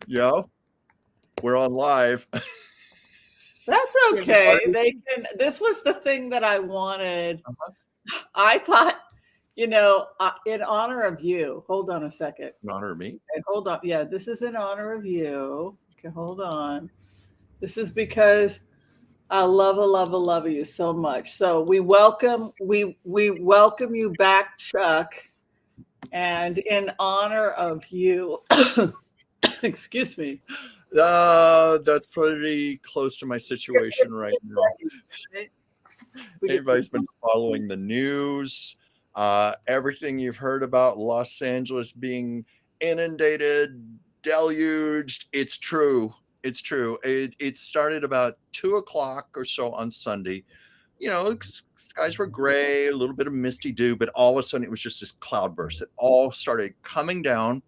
Yeah, we're on live. That's okay. This was the thing that I wanted. Uh-huh. I thought, in honor of you. Hold on a second. In honor of me. Okay, hold on. Yeah, this is in honor of you. Okay, hold on. This is because I love you so much. So we welcome you back, Chuck. And in honor of you, excuse me. That's pretty close to my situation right now. Everybody's been following the news. Everything you've heard about Los Angeles being inundated, deluged. It's true. It's true. It started about 2 o'clock or so on Sunday. Skies were gray, a little bit of misty dew, but all of a sudden it was just this cloudburst. It all started coming down.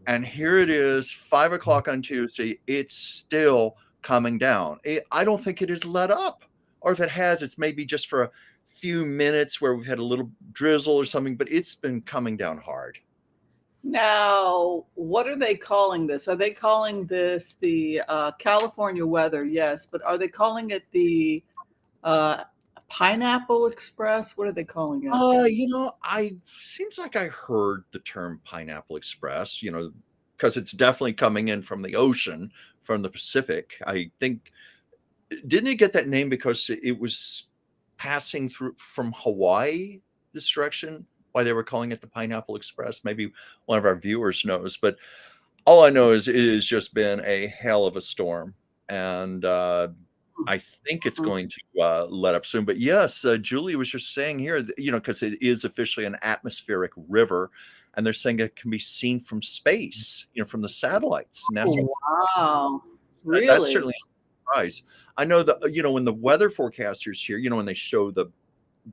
And here it is, 5 o'clock on Tuesday. It's still coming down. I don't think it has let up. Or if it has, it's maybe just for a few minutes where we've had a little drizzle or something, but it's been coming down hard. Now, what are they calling this? Are they calling this the California weather? Yes, but are they calling it the Pineapple Express? What are they calling it? I seems like I heard the term Pineapple Express, because it's definitely coming in from the ocean, from the Pacific. I think, didn't it get that name because it was passing through from Hawaii this direction? Why they were calling it the Pineapple Express? Maybe one of our viewers knows, but all I know is it has just been a hell of a storm, and I think it's going to let up soon. But yes, Julie was just saying here, because it is officially an atmospheric river, and they're saying it can be seen from space, from the satellites. Wow, really? That's certainly a surprise. I know that, when the weather forecasters here, when they show the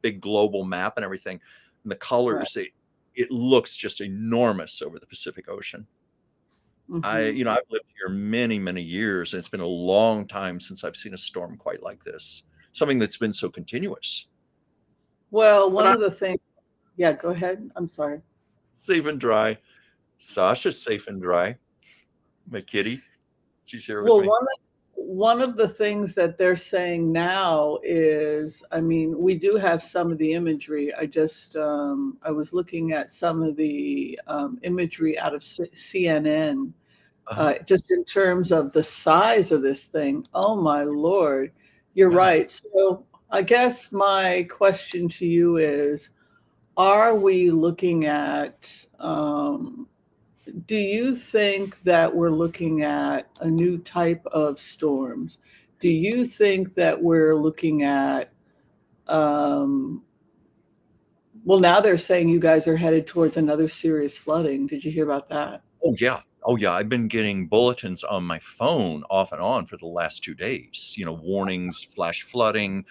big global map and everything, and the colors, right, it looks just enormous over the Pacific Ocean. Mm-hmm. I've lived here many, many years, and it's been a long time since I've seen a storm quite like this. Something that's been so continuous. Well, one of the things, yeah, go ahead. I'm sorry. Safe and dry. Sasha's safe and dry. My kitty, she's here with me. One of the things that they're saying now is, we do have some of the imagery. I was looking at some of the imagery out of CNN, just in terms of the size of this thing. Oh my Lord, you're right. So I guess my question to you is, are we looking at, do you think that we're looking at a new type of storms? Do you think that we're looking at, well, now they're saying you guys are headed towards another serious flooding. Did you hear about that? Oh, yeah. I've been getting bulletins on my phone off and on for the last 2 days, warnings, flash flooding.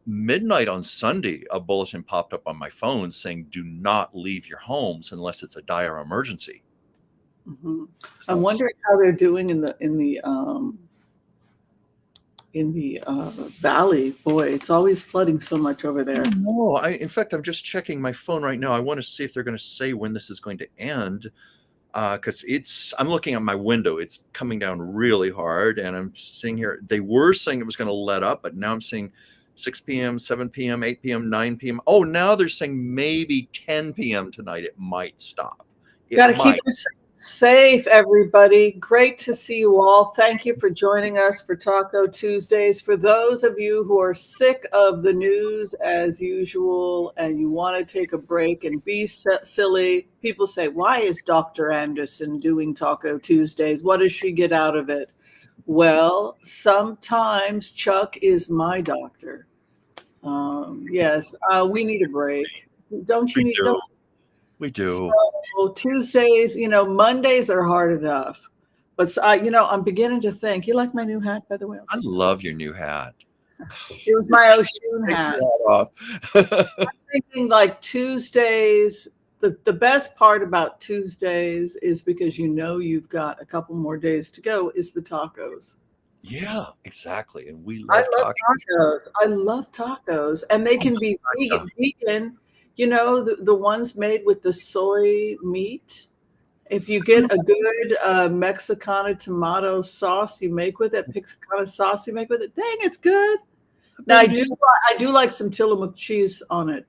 Midnight on Sunday, a bulletin popped up on my phone saying, do not leave your homes unless it's a dire emergency. Mm-hmm. I'm wondering how they're doing in the valley. Boy, it's always flooding so much over there. No, in fact, I'm just checking my phone right now. I want to see if they're going to say when this is going to end, because I'm looking at my window. It's coming down really hard, and I'm seeing here, they were saying it was going to let up, but now I'm seeing 6 p.m., 7 p.m., 8 p.m., 9 p.m. Oh, now they're saying maybe 10 p.m. tonight it might stop. Got to keep yourself safe, everybody. Great to see you all. Thank you for joining us for Taco Tuesdays. For those of you who are sick of the news as usual and you want to take a break and be silly, people say, why is Dr. Anderson doing Taco Tuesdays? What does she get out of it? Well, sometimes Chuck is my doctor. Yes, we need a break. Don't you need? We do. So Tuesdays, Mondays are hard enough, but I'm beginning to think. You like my new hat, by the way? I love your new hat. It was my Oshun hat. I'm thinking like Tuesdays. The best part about Tuesdays is because you've got a couple more days to go. Is the tacos. Yeah, exactly, and we love tacos. I love tacos, and they can be vegan. The ones made with the soy meat If you get a good Mexicana tomato sauce you make with it, Mexicana sauce you make with it, dang, it's good. Now I do like some Tillamook cheese on it.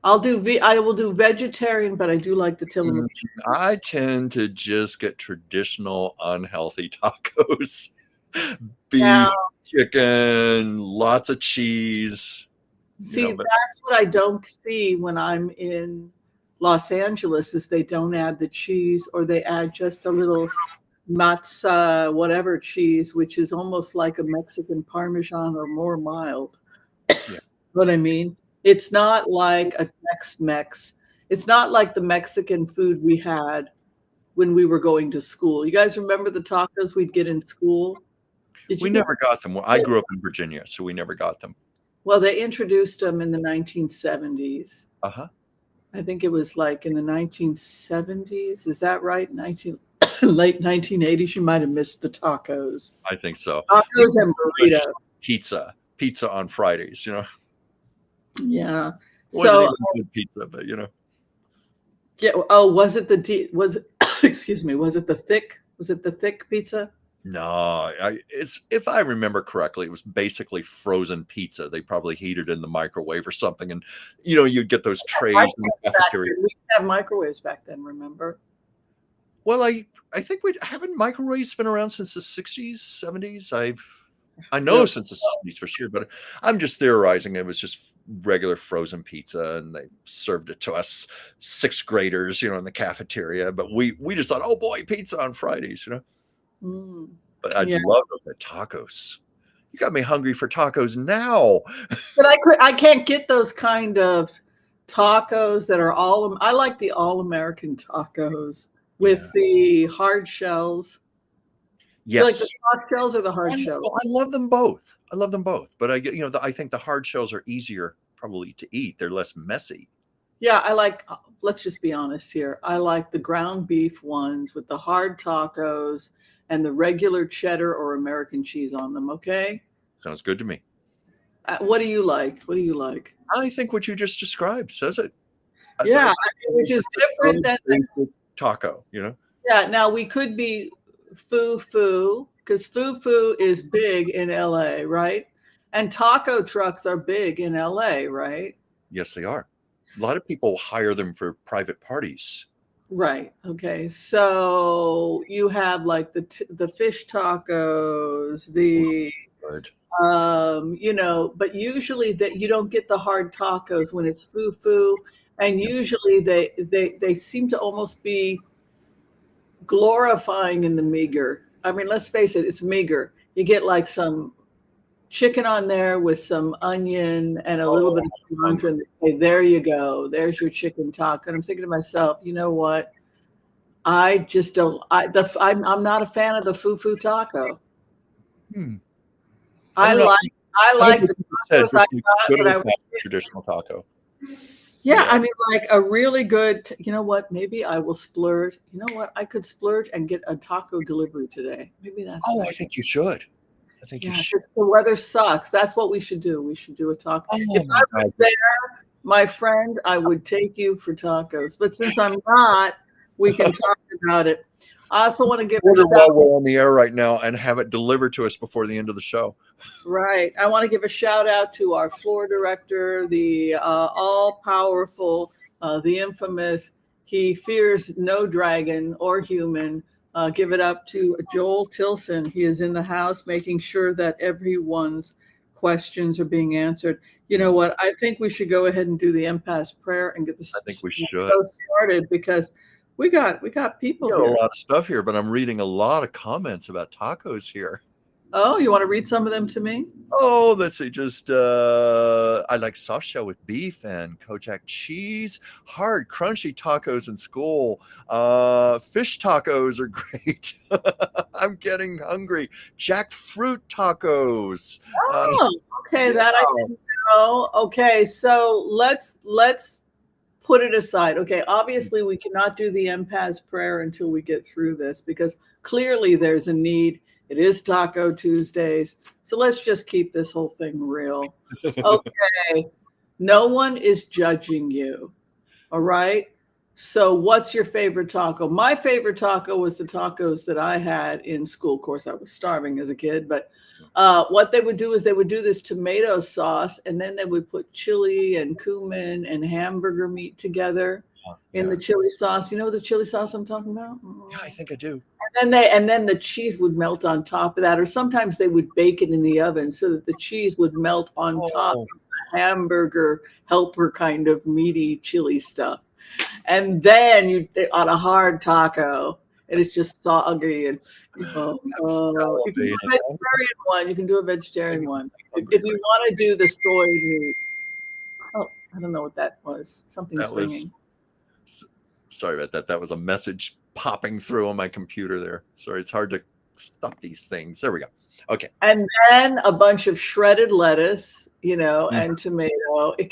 I will do vegetarian, but I do like the Tillamook cheese. I tend to just get traditional unhealthy tacos. Beef, Now, chicken, lots of cheese. see, that's what I don't see when I'm in Los Angeles is they don't add the cheese or they add just a little matza, whatever cheese, which is almost like a Mexican Parmesan or more mild. Yeah. What I mean? It's not like a Tex-Mex. It's not like the Mexican food we had when we were going to school. You guys remember the tacos we'd get in school? We never got them. I grew up in Virginia, so we never got them. Well, they introduced them in the 1970s. Uh-huh. I think it was like in the 1970s. Is that right? Late 1980s. You might have missed the tacos. I think so. Tacos and burrito. Pizza on Fridays, Yeah. Wasn't even good pizza, but Yeah. Oh, was it excuse me, was it the thick pizza? No, if I remember correctly, it was basically frozen pizza. They probably heated in the microwave or something, and you'd get those trays in the cafeteria. We didn't have microwaves back then, remember? Well, I think we haven't microwaves been around since the 60s, 70s. I know since the 70s for sure, but I'm just theorizing it was just regular frozen pizza, and they served it to us sixth graders, in the cafeteria. But we just thought, oh boy, pizza on Fridays, Mm. But I'd love the tacos. You got me hungry for tacos now. But I can't get those kind of tacos that are I like the all-American tacos with the hard shells. Yes. You like the soft shells or the hard shells? I love them both. But I think the hard shells are easier probably to eat. They're less messy. Yeah, let's just be honest here. I like the ground beef ones with the hard tacos and the regular cheddar or American cheese on them, okay? Sounds good to me. What do you like? What do you like? I think what you just described says it. Yeah, which is different than taco, Yeah, now we could be foo-foo, because foo-foo is big in LA, right? And taco trucks are big in LA, right? Yes, they are. A lot of people hire them for private parties. Right. Okay. So you have like the fish tacos, but usually that you don't get the hard tacos when it's foo-foo, and usually they seem to almost be glorifying in the meager. I mean, let's face it, it's meager. You get like some chicken on there with some onion and a little bit of cilantro, and they say, there you go, there's your chicken taco. And I'm thinking to myself, you know what? I just don't. I'm not a fan of the foo-foo taco. I like the tacos I got when I was traditional taco. Yeah, I mean, like a really good. You know what? Maybe I will splurge. You know what? I could splurge and get a taco delivery today. Maybe that's. Oh, I think you should. I think you should. The weather sucks. That's what we should do. We should do a taco. If I was there, my friend, I would take you for tacos. But since I'm not, we can talk about it. I also want to give a shout out. We're on the air right now and have it delivered to us before the end of the show. Right. I want to give a shout out to our floor director, the all-powerful, the infamous, he fears no dragon or human. Give it up to Joel Tilson. He is in the house making sure that everyone's questions are being answered. You know what? I think we should go ahead and do the empath prayer and get this started, because we got people here. A lot of stuff here, but I'm reading a lot of comments about tacos here. Oh, you want to read some of them to me? Oh, let's see. Just I like soft shell with beef and Kojak cheese. Hard, crunchy tacos in school. Fish tacos are great. I'm getting hungry. Jackfruit tacos. Oh, okay. That I didn't know. Okay, so let's put it aside. Okay, obviously we cannot do the empath prayer until we get through this, because clearly there's a need. It is Taco Tuesdays. So let's just keep this whole thing real. Okay. No one is judging you. All right. So what's your favorite taco? My favorite taco was the tacos that I had in school. Of course, I was starving as a kid, but what they would do is they would do this tomato sauce, and then they would put chili and cumin and hamburger meat together in the chili sauce. You know the chili sauce I'm talking about? Yeah, I think I do. And then the cheese would melt on top of that, or sometimes they would bake it in the oven so that the cheese would melt on top of the hamburger helper kind of meaty chili stuff. And then you on a hard taco, and it's just soggy. And you can do a vegetarian one. You can do a vegetarian one if you want to do the soy meat. Oh, I don't know what that was. Something's ringing. Sorry about that. That was a message popping through on my computer there. Sorry, it's hard to stop these things. There we go. Okay. And then a bunch of shredded lettuce, and tomato. It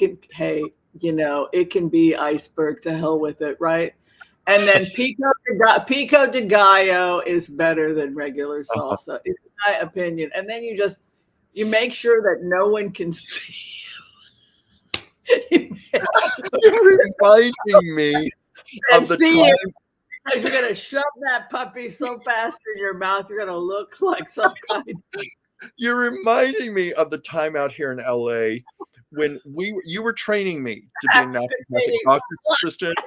can be iceberg, to hell with it, right? And then pico de gallo is better than regular salsa, in my opinion. And then you make sure that no one can see. You're reminding me of the time. Because you're going to shove that puppy so fast in your mouth, you're going to look like some kind of... You're reminding me of the time out here in LA when you were training me to be a naturopathic doctor's assistant,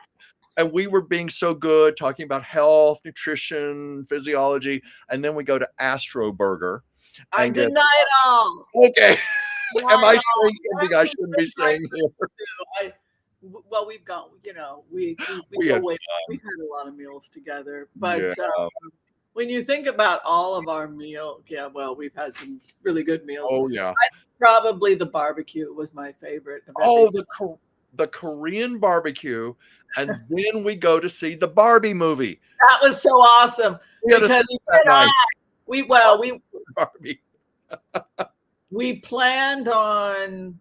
and we were being so good talking about health, nutrition, physiology, and then we go to Astro Burger. I deny it all. Okay. Am I saying something I shouldn't be saying here? Well, we've got, we've had a lot of meals together, but when you think about all of our meals, we've had some really good meals. Oh yeah. Probably the barbecue was my favorite. The Korean barbecue, and then we go to see the Barbie movie. That was so awesome because Barbie. we planned on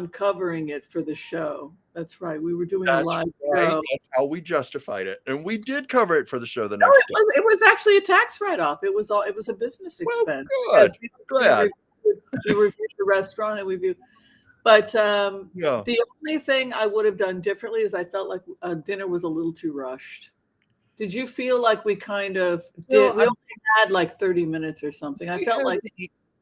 covering it for the show. That's right. We were doing a live show. That's how we justified it, and we did cover it for the show the next day. It was actually a tax write-off. It was a business expense. Good. Glad. We reviewed the restaurant and we reviewed. But the only thing I would have done differently is I felt like dinner was a little too rushed. Did you feel like we kind of did? We only had like 30 minutes or something. I felt like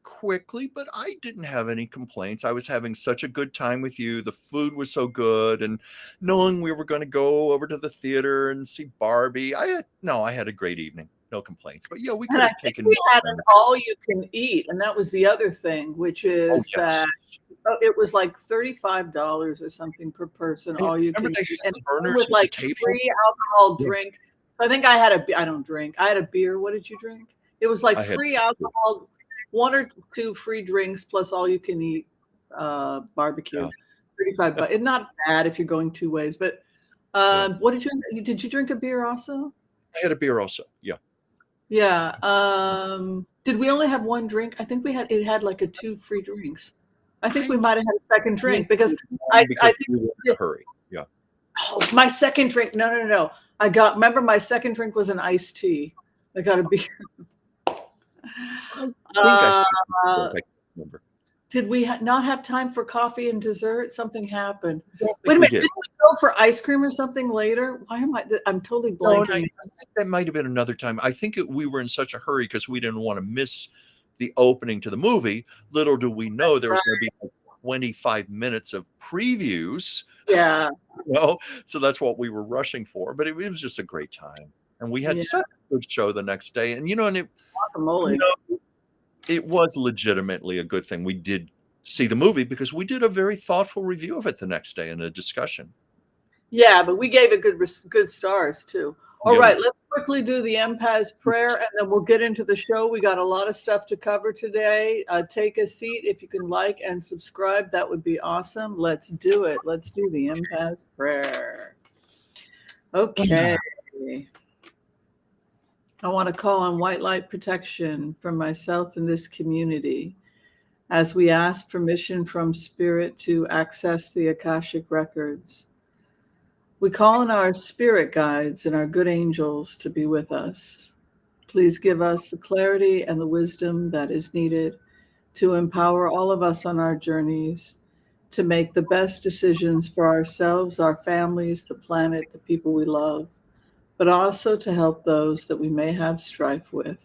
quickly, but I didn't have any complaints. I was having such a good time with you. The food was so good, and knowing we were going to go over to the theater and see Barbie, I had a great evening. No complaints. But we could have taken. We had an all you can eat, and that was the other thing, which is that it was like $35 or something per person. All you can eat, and with like free alcohol drink. I think I don't drink. I had a beer. What did you drink? It was like free alcohol. 1 or 2 free drinks plus all you can eat barbecue. $35. It's not bad if you're going 2 ways. But what did you drink a beer also? I had a beer also. Yeah. Yeah. Did we only have 1 drink? I think it had like 2 free drinks. I think we might have had a second drink because I think we were in a hurry. Yeah. Oh, my second drink. No. Remember my second drink was an iced tea. I got a beer. I remember. Did we not have time for coffee and dessert? Something happened. Wait a minute. Didn't we go for ice cream or something later? Why am I'm totally blanking. No, I think that might have been another time. I think we were in such a hurry because we didn't want to miss the opening to the movie. Little do we know there was going to be like 25 minutes of previews. Yeah. So that's what we were rushing for. But it was just a great time. And we had such a good show the next day. And it was legitimately a good thing. We did see the movie because we did a very thoughtful review of it the next day in a discussion. Yeah, but we gave it good stars too. All right, let's quickly do the Empath's prayer, and then we'll get into the show. We got a lot of stuff to cover today. Take a seat. If you can like and subscribe, that would be awesome. Let's do it. Let's do the Empath's prayer. Okay. I want to call on white light protection for myself and this community as we ask permission from Spirit to access the Akashic records. We call on our spirit guides and our good angels to be with us. Please give us the clarity and the wisdom that is needed to empower all of us on our journeys to make the best decisions for ourselves, our families, the planet, the people we love, but also to help those that we may have strife with.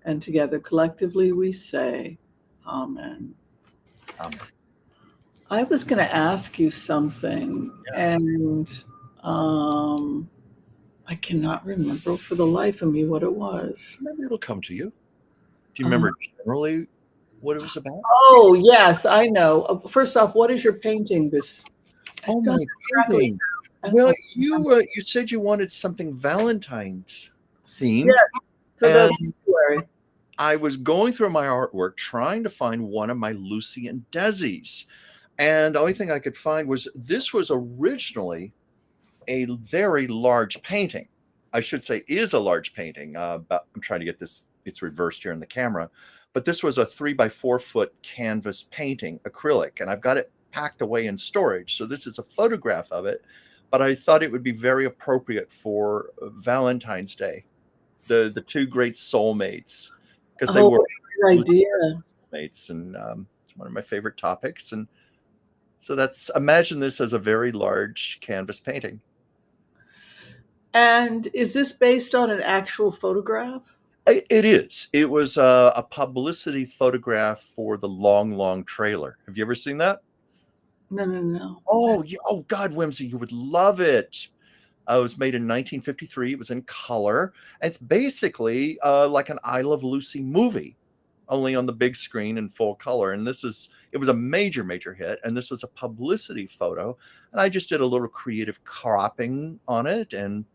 And together, collectively, we say, Amen. Amen. I was going to ask you something, Yeah. and I cannot remember for the life of me what it was. Maybe it'll come to you. Do you Uh, remember generally what it was about? oh, yes, I know. First off, what is your painting? I Oh, don't my exactly. painting. Well, you said you wanted something Valentine's themed, Yes, for the and February. I was going through my artwork trying to find one of my Lucy and Desi's, and the only thing I could find was this was originally a very large painting. I should say is a large painting. But I'm trying to get this, it's reversed here in the camera, but this was a 3 by 4 foot canvas painting, acrylic, and I've got it packed away in storage. So this is a photograph of it, but I thought it would be very appropriate for Valentine's Day, the two great soulmates, because they Oh, were good idea. mates, and it's one of my favorite topics. And so that's, imagine this as a very large canvas painting. And is this based on an actual photograph? It is. It was a publicity photograph for the Long Long trailer. Have you ever seen that? No, no, no. Oh, oh God, Whimsy, you would love it. It was made in 1953. It was in color. It's basically like an I Love Lucy movie, only on the big screen in full color. And it was a major, major hit. And this was a publicity photo. And I just did a little creative cropping on it. And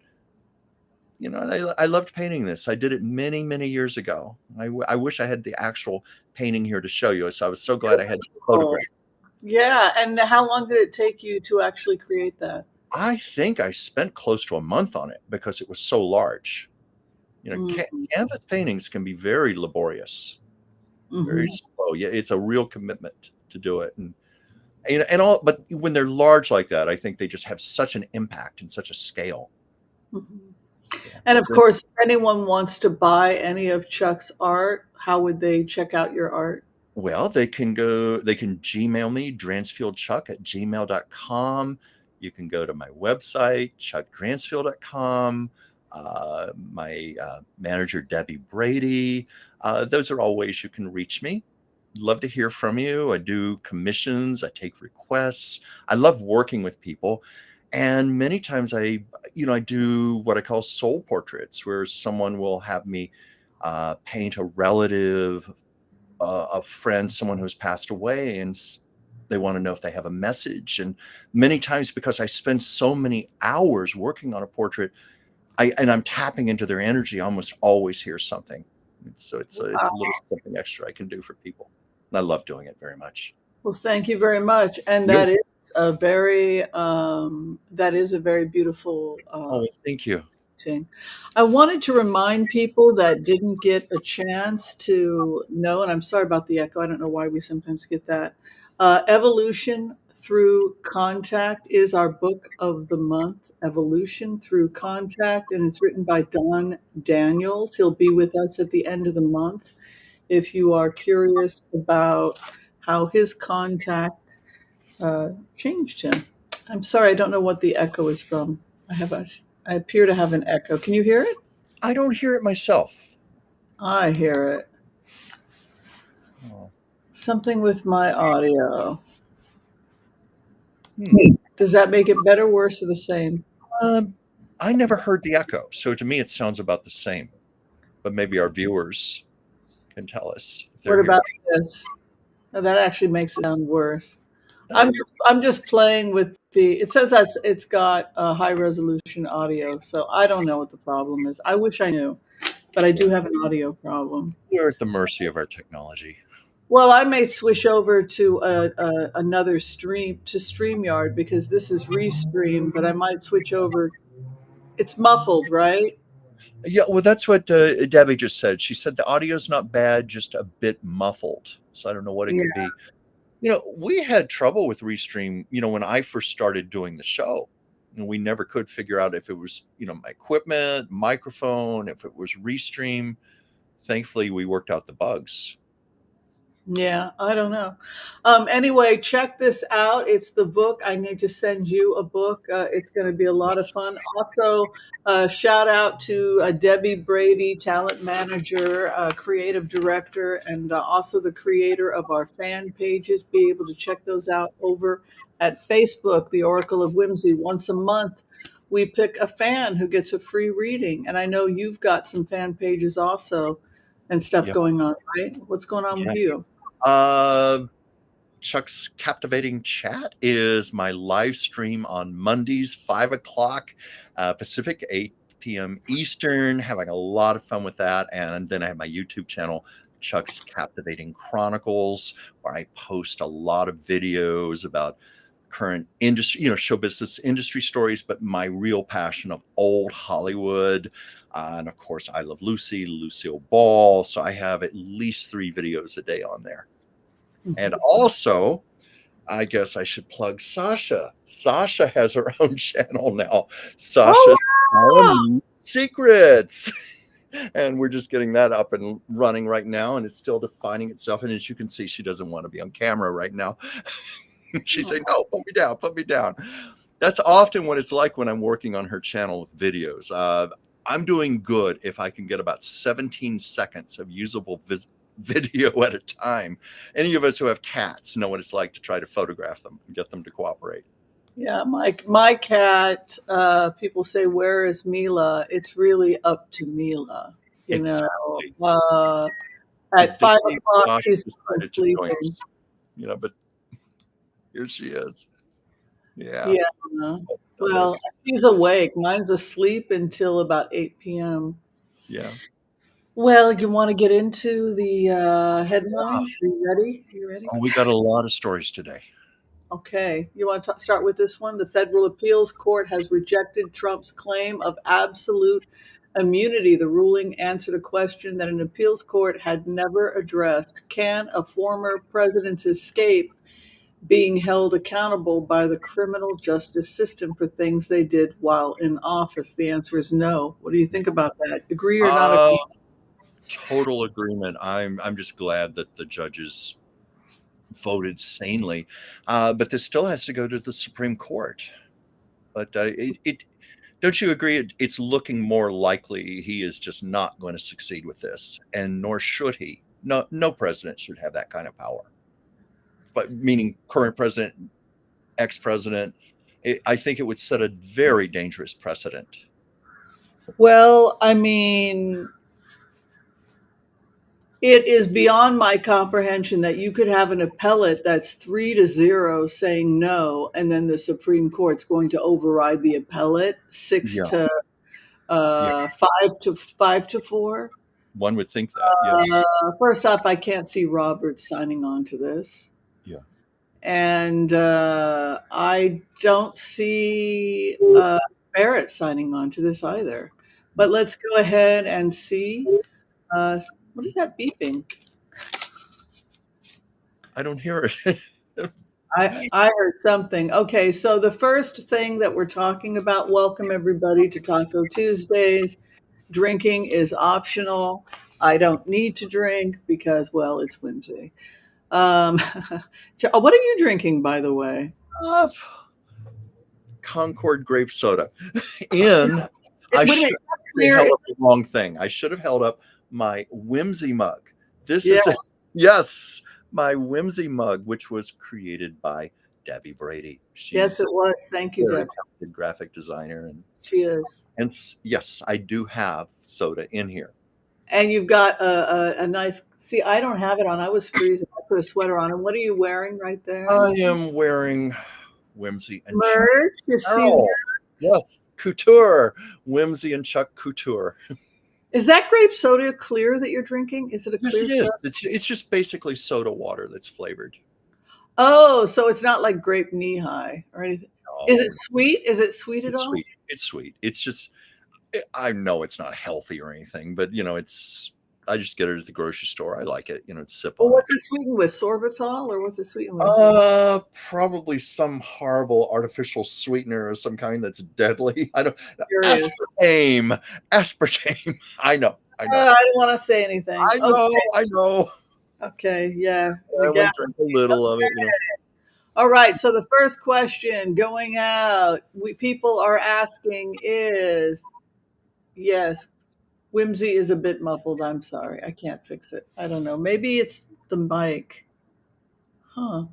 and I loved painting this. I did it many, many years ago. I wish I had the actual painting here to show you. So I was so glad I had the photograph. Yeah. And how long did it take you to actually create that? I think I spent close to a month on it because it was so large. Canvas paintings can be very laborious, very slow. Yeah, it's a real commitment to do it. But when they're large like that, I think they just have such an impact and such a scale. And of course, if anyone wants to buy any of Chuck's art, how would they check out your art? Well, they can Gmail me, dransfieldchuck@gmail.com. You can go to my website, chuckdransfield.com. My manager, Debbie Brady. Those are all ways you can reach me. Love to hear from you. I do commissions. I take requests. I love working with people. And many times I do what I call soul portraits, where someone will have me paint a relative, a friend, someone who's passed away, and they want to know if they have a message. And many times, because I spend so many hours working on a portrait, I'm tapping into their energy, I almost always hear something. So it's a little something extra I can do for people. And I love doing it very much. Well, thank you very much. And that is a very beautiful Oh, thank you. painting. I wanted to remind people that didn't get a chance to know, and I'm sorry about the echo. I don't know why we sometimes get that. Evolution Through Contact is our book of the month, Evolution Through Contact, and it's written by Don Daniels. He'll be with us at the end of the month. If you are curious about how his contact changed him. I'm sorry, I don't know what the echo is from. I appear to have an echo. Can you hear it? I don't hear it myself. I hear it. Oh. Something with my audio. Does that make it better, worse, or the same? I never heard the echo, so to me it sounds about the same. But maybe our viewers can tell us. What about this? No, that actually makes it sound worse. I'm just playing with it says that it's got a high resolution audio, so I don't know what the problem is. I wish I knew, but I do have an audio problem. We're at the mercy of our technology. Well, I may switch over to another stream, to StreamYard, because this is Restream, but I might switch over. It's muffled, right? Yeah, well, that's what Debbie just said. She said the audio's not bad, just a bit muffled. So I don't know what it could be. We had trouble with Restream, when I first started doing the show. We never could figure out if it was, my equipment, microphone, if it was Restream. Thankfully, we worked out the bugs. Yeah, I don't know. Anyway, check this out. It's the book. I need to send you a book. It's going to be a lot of fun. Also, shout out to Debbie Brady, talent manager, creative director, and also the creator of our fan pages. Be able to check those out over at Facebook, The Oracle of Whimsy. Once a month, we pick a fan who gets a free reading. And I know you've got some fan pages also and stuff Yep. going on, right? What's going on with Yeah. you? Chuck's Captivating Chat is my live stream on Mondays, 5 o'clock Pacific, 8 p.m. Eastern. Having a lot of fun with that. And then I have my YouTube channel, Chuck's Captivating Chronicles, where I post a lot of videos about current industry, show business industry stories, but my real passion of old Hollywood. And of course, I Love Lucy, Lucille Ball. So I have at least 3 videos a day on there. And also, I guess I should plug Sasha. Sasha has her own channel now, Sasha Solomon Secrets. And we're just getting that up and running right now. And it's still defining itself. And as you can see, she doesn't want to be on camera right now. She's saying, no, put me down, put me down. That's often what it's like when I'm working on her channel with videos. I'm doing good if I can get about 17 seconds of usable video at a time. Any of us who have cats know what it's like to try to photograph them and get them to cooperate. Yeah, my cat, people say, where is Mila? It's really up to Mila. You know, at 5 o'clock, she's still sleeping. But here she is. Yeah. Yeah. Well, she's awake. Mine's asleep until about 8 p.m. Yeah. Well, you want to get into the headlines? Are you ready? Are you ready? Oh, we got a lot of stories today. Okay. You want to start with this one? The Federal Appeals Court has rejected Trump's claim of absolute immunity. The ruling answered a question that an appeals court had never addressed. Can a former president's escape being held accountable by the criminal justice system for things they did while in office? The answer is no. What do you think about that? Agree or not agree? Total agreement. I'm just glad that the judges voted sanely, but this still has to go to the Supreme Court. But don't you agree? It's looking more likely he is just not going to succeed with this, and nor should he. No president should have that kind of power. But meaning current president, ex-president, I think it would set a very dangerous precedent. Well, I mean, it is beyond my comprehension that you could have an appellate that's 3-0 saying no, and then the Supreme Court's going to override the appellate 5 to 4. One would think that. Yes. First off, I can't see Roberts signing on to this. Yeah. And I don't see Barrett signing on to this either. But let's go ahead and see. What is that beeping? I don't hear it. I heard something. Okay, so the first thing that we're talking about, welcome everybody to Taco Tuesdays. Drinking is optional. I don't need to drink because, well, it's Whimsy. What are you drinking, by the way? Concord grape soda. I should have held up the wrong thing. I should have held up my Whimsy mug. This is my Whimsy mug, which was created by Debbie Brady. Yes, it was. Thank you, Debbie. Talented graphic designer, and she is. And yes, I do have soda in here. And you've got a nice. See, I don't have it on. I was freezing. I put a sweater on. And what are you wearing right there? I am wearing Whimsy and merch. You see? Yes, couture. Whimsy and Chuck couture. Is that grape soda clear that you're drinking? Is it a clear soda? It's just basically soda water that's flavored. Oh, so it's not like grape knee-high or anything. No. Is it sweet? Is it sweet at all? Sweet. It's sweet. It's just, I know it's not healthy or anything, but I just get it at the grocery store. I like it. It's sip. Well, what's it sweetened with? Sorbitol, or what's it sweetened with? Probably some horrible artificial sweetener of some kind that's deadly. I don't. Aspartame. I know. I don't want to say anything. I know. Okay, yeah. I The only gap. drink a little of it, you know. All right. So the first question going out, people are asking is, yes, Whimsy is a bit muffled. I'm sorry. I can't fix it. I don't know. Maybe it's the mic. Huh.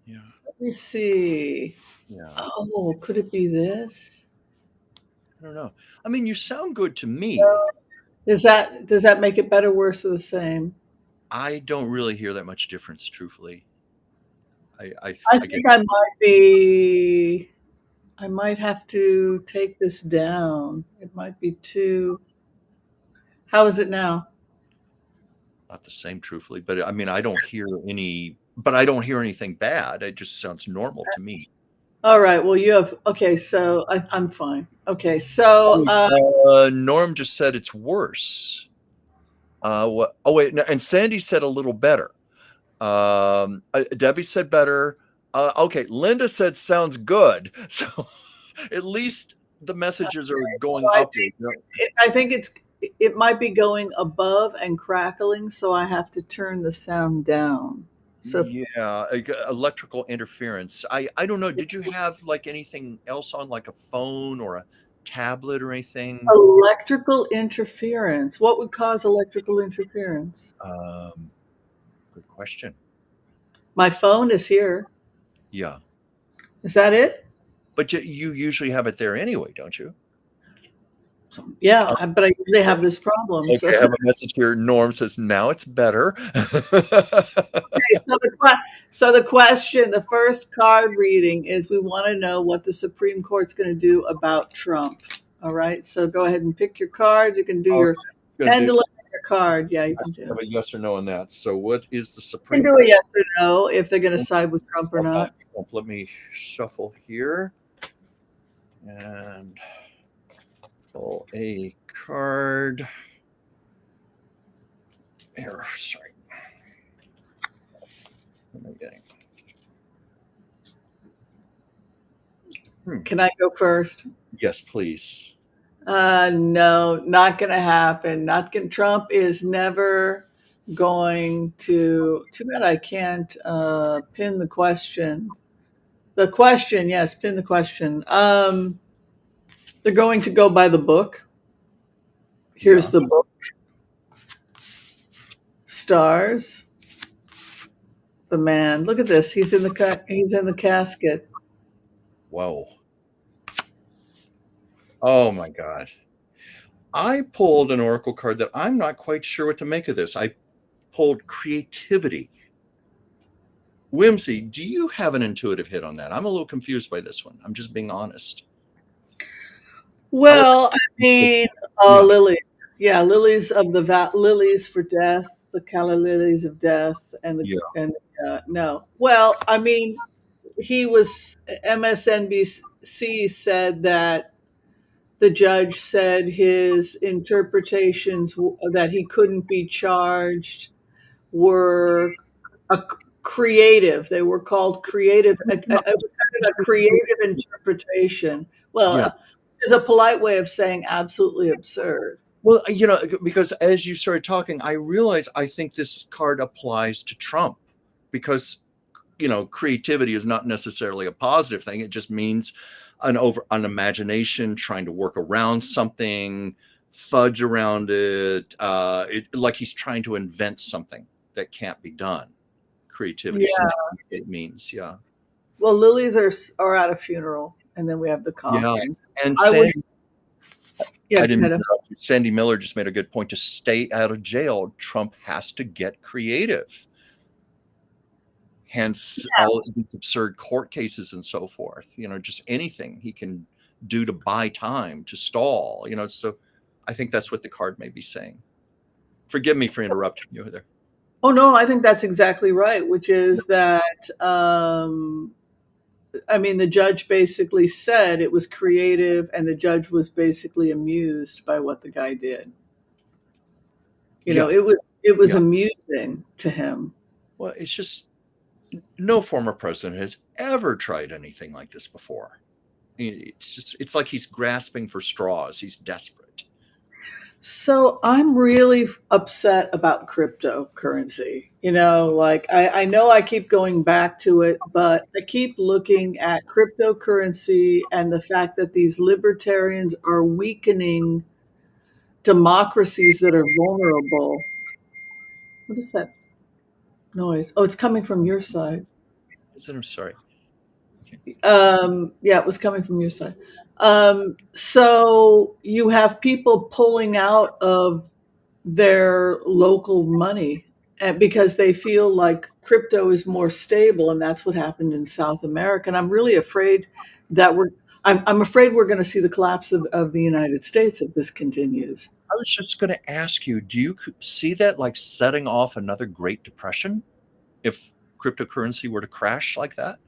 Yeah. Let me see. Yeah. Oh, could it be this? I don't know. I mean, you sound good to me. Does that make it better, worse, or the same? I don't really hear that much difference, truthfully. I I guess. think I might have to take this down. It might be too. How is it now? Not the same, truthfully, but I mean, I don't hear anything bad. It just sounds normal to me. All right. Well, you have. Okay. So I'm fine. Okay. So, Norm just said it's worse. What? Oh wait, no, and Sandy said a little better. Debbie said better. Okay, Linda said sounds good. So at least the messages are going I upward. think it might be going above and crackling, so I have to turn the sound down. So Yeah, electrical interference. I don't know. Did you have like anything else on, like a phone or a tablet or anything? electrical interference. What would cause electrical interference? Um, Good question. My phone is here. Yeah, Is that it? but you usually have it there anyway, don't you? So, yeah, but I usually have this problem. So, Okay, I have a message here. Norm says now it's better. okay, so the question, the first card reading is we want to know what the Supreme Court's going to do about Trump. All right. So go ahead and pick your cards. You can do Okay, your it's gonna do pendulum and your card. Yeah, you can have do. a yes or no on that. So, what is the You can Supreme do a Court yes or no if they're going to side with Trump or about not. Trump? Let me shuffle here and pull a card. Here, sorry. What am I getting? Can I go first? Yes, please. No, not going to happen. Not going. Trump is never going to. Too bad I can't pin the question. The question, yes, pin the question. They're going to go by the book. Here's Yeah. the book. Stars. The man. Look at this. He's in the casket. Whoa. Oh my God. I pulled an oracle card that I'm not quite sure what to make of this. I pulled creativity. Whimsy, do you have an intuitive hit on that? I'm a little confused by this one. I'm just being honest. Well, I mean, Yeah. lilies. Yeah, lilies for death, the calla lilies of death, Yeah. no. Well, I mean, MSNBC said that the judge said his interpretations that he couldn't be charged were a creative. They were called creative. It was kind of a creative interpretation. Well, Yeah. is a polite way of saying absolutely absurd. Well, because as you started talking, I realized I think this card applies to Trump because, creativity is not necessarily a positive thing. It just means an imagination trying to work around something, fudge around it. Like he's trying to invent something that can't be done. Creativity. So Yeah. it means, yeah. Well, lilies are at a funeral, and then we have the Yeah. coffins. And I would. Sandy, Yeah, I go didn't ahead. interrupt you. Sandy Miller just made a good point. To stay out of jail, Trump has to get creative. Hence all these absurd court cases and so forth. Just anything he can do to buy time, to stall. So I think that's what the card may be saying. Forgive me for interrupting you there. Oh no, I think that's exactly right. Which is that I mean, the judge basically said it was creative, and the judge was basically amused by what the guy did. Yeah. It was Yeah. amusing to him. Well, it's just no former president has ever tried anything like this before. It's like he's grasping for straws. He's desperate. So I'm really upset about cryptocurrency. Like I know I keep going back to it, but I keep looking at cryptocurrency and the fact that these libertarians are weakening democracies that are vulnerable. What is that noise? Oh, it's coming from your side. I'm sorry. Yeah, it was coming from your side. So you have people pulling out of their local money and because they feel like crypto is more stable, and that's what happened in South America. And I'm really afraid that I'm afraid we're going to see the collapse of the United States if this continues. I was just going to ask you, do you see that like setting off another Great Depression if cryptocurrency were to crash like that?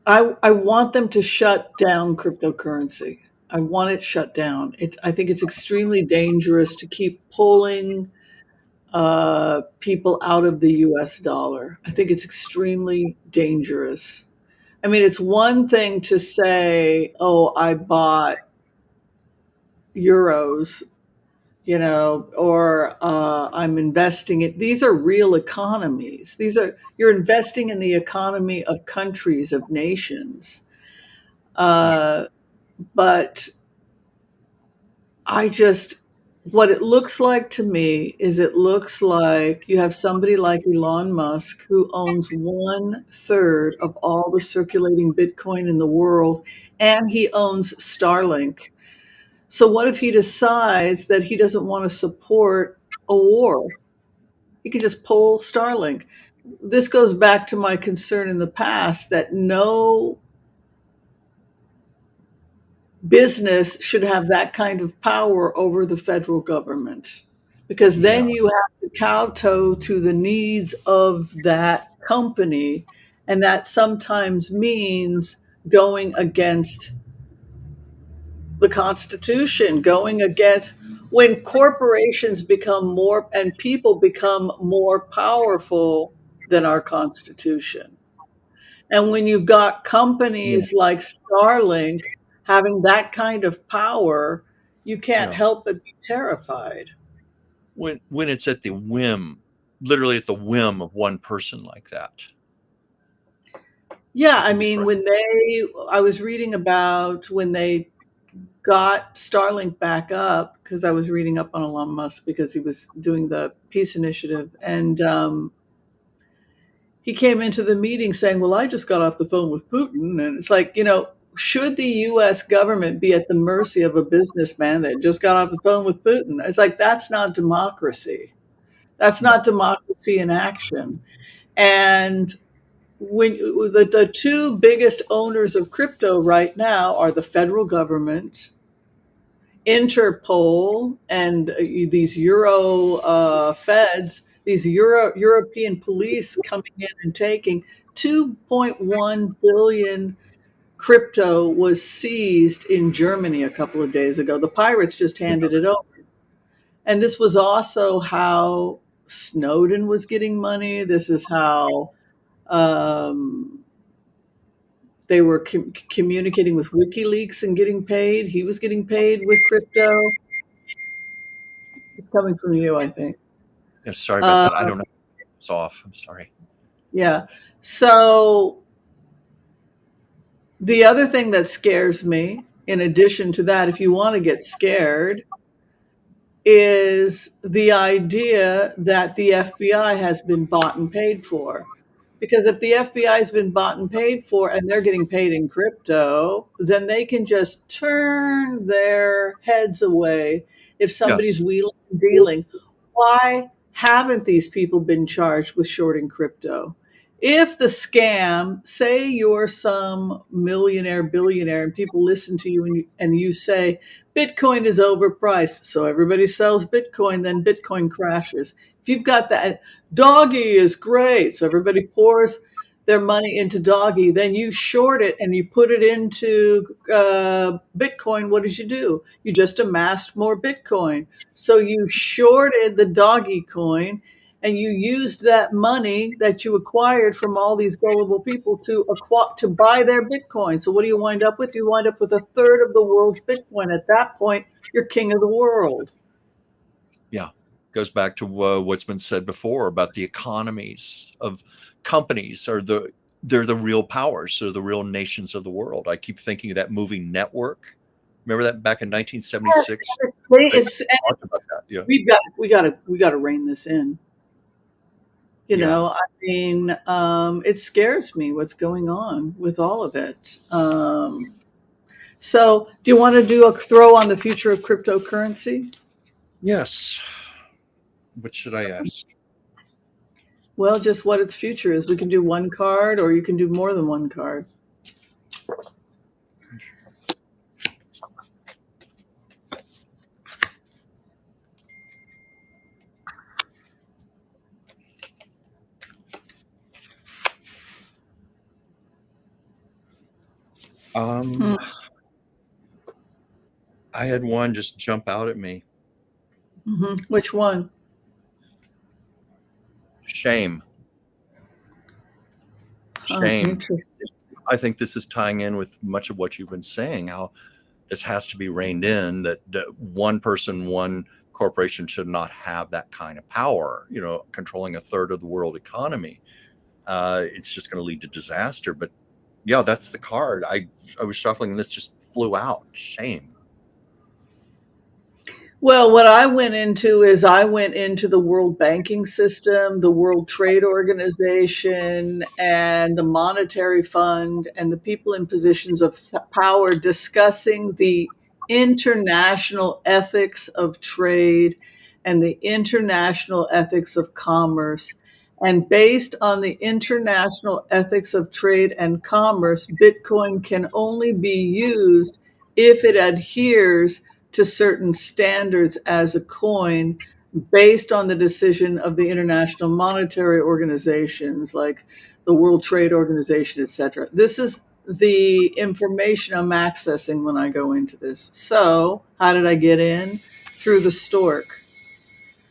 I want them to shut down cryptocurrency. I want it shut down. I think it's extremely dangerous to keep pulling people out of the US dollar. I think it's extremely dangerous. I mean, it's one thing to say, oh, I bought euros, or I'm investing it. These are real economies. You're investing in the economy of countries, of nations. Yeah. But I just, what it looks like to me is it looks like you have somebody like Elon Musk who owns 1/3 of all the circulating Bitcoin in the world, and he owns Starlink. So what if he decides that he doesn't want to support a war? He could just pull Starlink. This goes back to my concern in the past that no business should have that kind of power over the federal government, because Yeah. then you have to kowtow to the needs of that company. And that sometimes means going against the Constitution, going against when corporations become more and people become more powerful than our Constitution. And when you've got Yeah. companies like Starlink having that kind of power, you can't Yeah. help but be terrified. When it's at the whim, literally at the whim of one person like that, Yeah, it I can be mean, frightening. I was reading about when they got Starlink back up, because I was reading up on Elon Musk because he was doing the peace initiative. And he came into the meeting saying, well, I just got off the phone with Putin. And it's like, should the US government be at the mercy of a businessman that just got off the phone with Putin? It's like, that's not democracy. That's No. not democracy in action. And when the two biggest owners of crypto right now are the federal government, Interpol, and these Euro feds, these European police coming in and taking 2.1 billion. Crypto was seized in Germany a couple of days ago. The pirates just Yeah. handed it over. And this was also how Snowden was getting money. This is how um, they were communicating with WikiLeaks and getting paid. He was getting paid with crypto. It's coming from you, I think. Yeah, sorry about Uh, that. I don't know. It's off. I'm sorry. yeah. So the other thing that scares me, in addition to that, if you want to get scared, is the idea that the FBI has been bought and paid for. Because if the FBI has been bought and paid for and they're getting paid in crypto, then they can just turn their heads away if somebody's Yes. wheeling and dealing. Why haven't these people been charged with shorting crypto? If the scam, say you're some millionaire, billionaire, and people listen to you and you say, Bitcoin is overpriced, so everybody sells Bitcoin, then Bitcoin crashes. If you've got that, Doggy is great, so everybody pours their money into Doggy, then you short it and you put it into Bitcoin. What did you do? You just amassed more Bitcoin. So you shorted the Doggy coin, and you used that money that you acquired from all these gullible people to buy their Bitcoin. So what do you wind up with? You wind up with a third of the world's Bitcoin. At that point, you're king of the world. Yeah. Goes back to what's been said before about the economies of companies they're the real powers. They're the real nations of the world. I keep thinking of that movie Network. Remember that back in 1976? They talked about that. Yeah. We got to rein this in. You know, I mean, it scares me what's going on with all of it. So, do you want to do a throw on the future of cryptocurrency? Yes. What should I ask? Well, just what its future is. We can do one card, or you can do more than one card. I had one just jump out at me. Which one? Shame. Shame. I think this is tying in with much of what you've been saying, how this has to be reined in, that one person, one corporation should not have that kind of power, you know, controlling a third of the world economy. It's just going to lead to disaster. But yeah, that's the card. I was shuffling and this just flew out. Shame. Well, what I went into is I went into the world banking system, the World Trade Organization, and the Monetary Fund, and the people in positions of power discussing the international ethics of trade and the international ethics of commerce. And based on the international ethics of trade and commerce, Bitcoin can only be used if it adheres to certain standards as a coin based on the decision of the international monetary organizations like the World Trade Organization, etc. This is the information I'm accessing when I go into this. So how did I get in? Through the stork.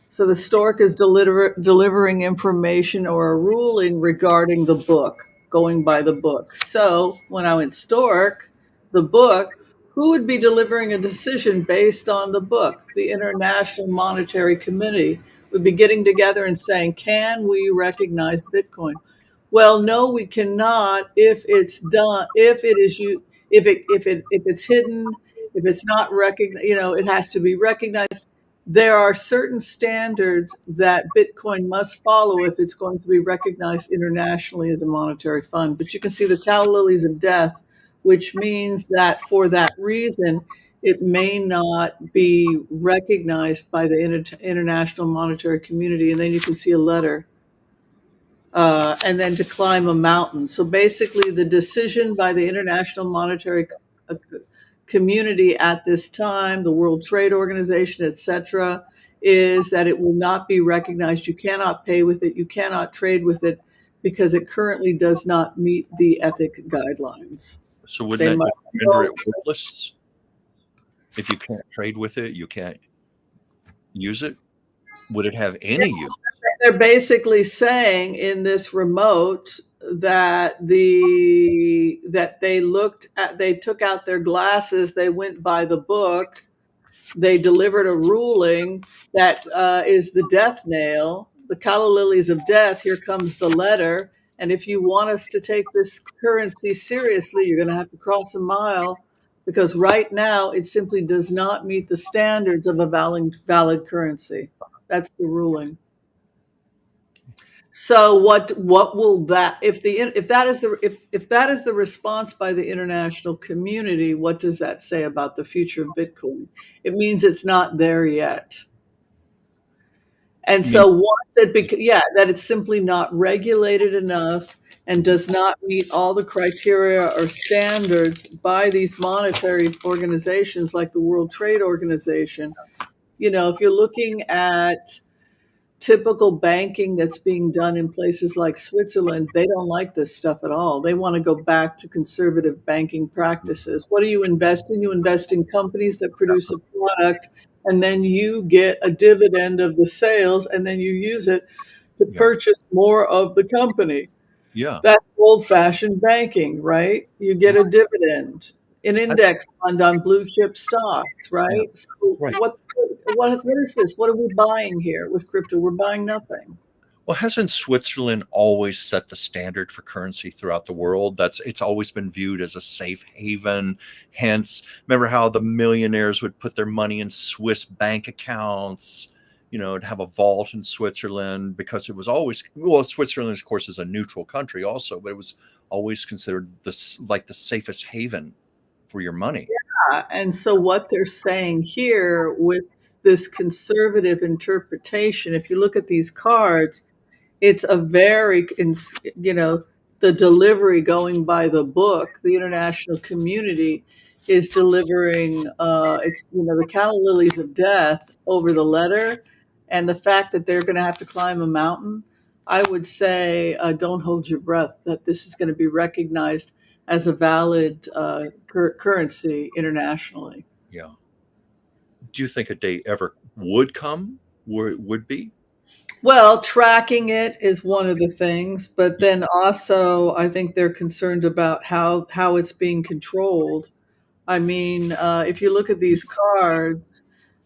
So the stork is delivering information or a ruling regarding the book, going by the book. So when I went stork, the book, who would be delivering a decision based on the book? The International Monetary Committee would be getting together and saying, can we recognize Bitcoin? Well, no, we cannot if it's done, if it is you, if it's hidden, if it's not recognized, you know, it has to be recognized. There are certain standards that Bitcoin must follow if it's going to be recognized internationally as a monetary fund. But you can see the calla lilies of death, which means that for that reason, it may not be recognized by the international monetary community. And then you can see a letter. And then to climb a mountain. So basically, the decision by the International Monetary Community at this time, the World Trade Organization, etc., is that it will not be recognized. You cannot pay with it. You cannot trade with it because it currently does not meet the ethic guidelines. So wouldn't that render it worthless? If you can't trade with it, you can't use it. Would it have any use? They're basically saying in this remote that they took out their glasses, they went by the book, they delivered a ruling that is the death nail, the calla lilies of death. Here comes the letter, and if you want us to take this currency seriously, you're going to have to cross a mile, because right now it simply does not meet the standards of a valid currency. That's the ruling. So what will that, if that is the response by the international community, what does that say about the future of Bitcoin? It means it's not there yet. And so once that it's simply not regulated enough and does not meet all the criteria or standards by these monetary organizations like the World Trade Organization. You know, if you're looking at typical banking that's being done in places like Switzerland, they don't like this stuff at all. They want to go back to conservative banking practices. What do you invest in? You invest in companies that produce a product and then you get a dividend of the sales, and then you use it to Yeah. purchase more of the company. Yeah. That's old-fashioned banking, right? You get a dividend, an I- index fund on blue chip stocks, yeah. right? So Right. what is this? What are we buying here with crypto? We're buying nothing. Well, hasn't Switzerland always set the standard for currency throughout the world? It's always been viewed as a safe haven. Hence, remember how the millionaires would put their money in Swiss bank accounts, to have a vault in Switzerland because it was always, well, Switzerland, of course, is a neutral country also, but it was always considered this like the safest haven for your money. And so what they're saying here with this conservative interpretation, if you look at these cards, it's a very, you know, the delivery going by the book, the international community is delivering, it's, the calla lilies of death over the letter. And the fact that they're going to have to climb a mountain, I would say, don't hold your breath, that this is going to be recognized as a valid currency internationally. Yeah. Do you think a day ever would come where it would be? Well, tracking it is one of the things, but then also I think they're concerned about how it's being controlled. I mean, if you look at these cards,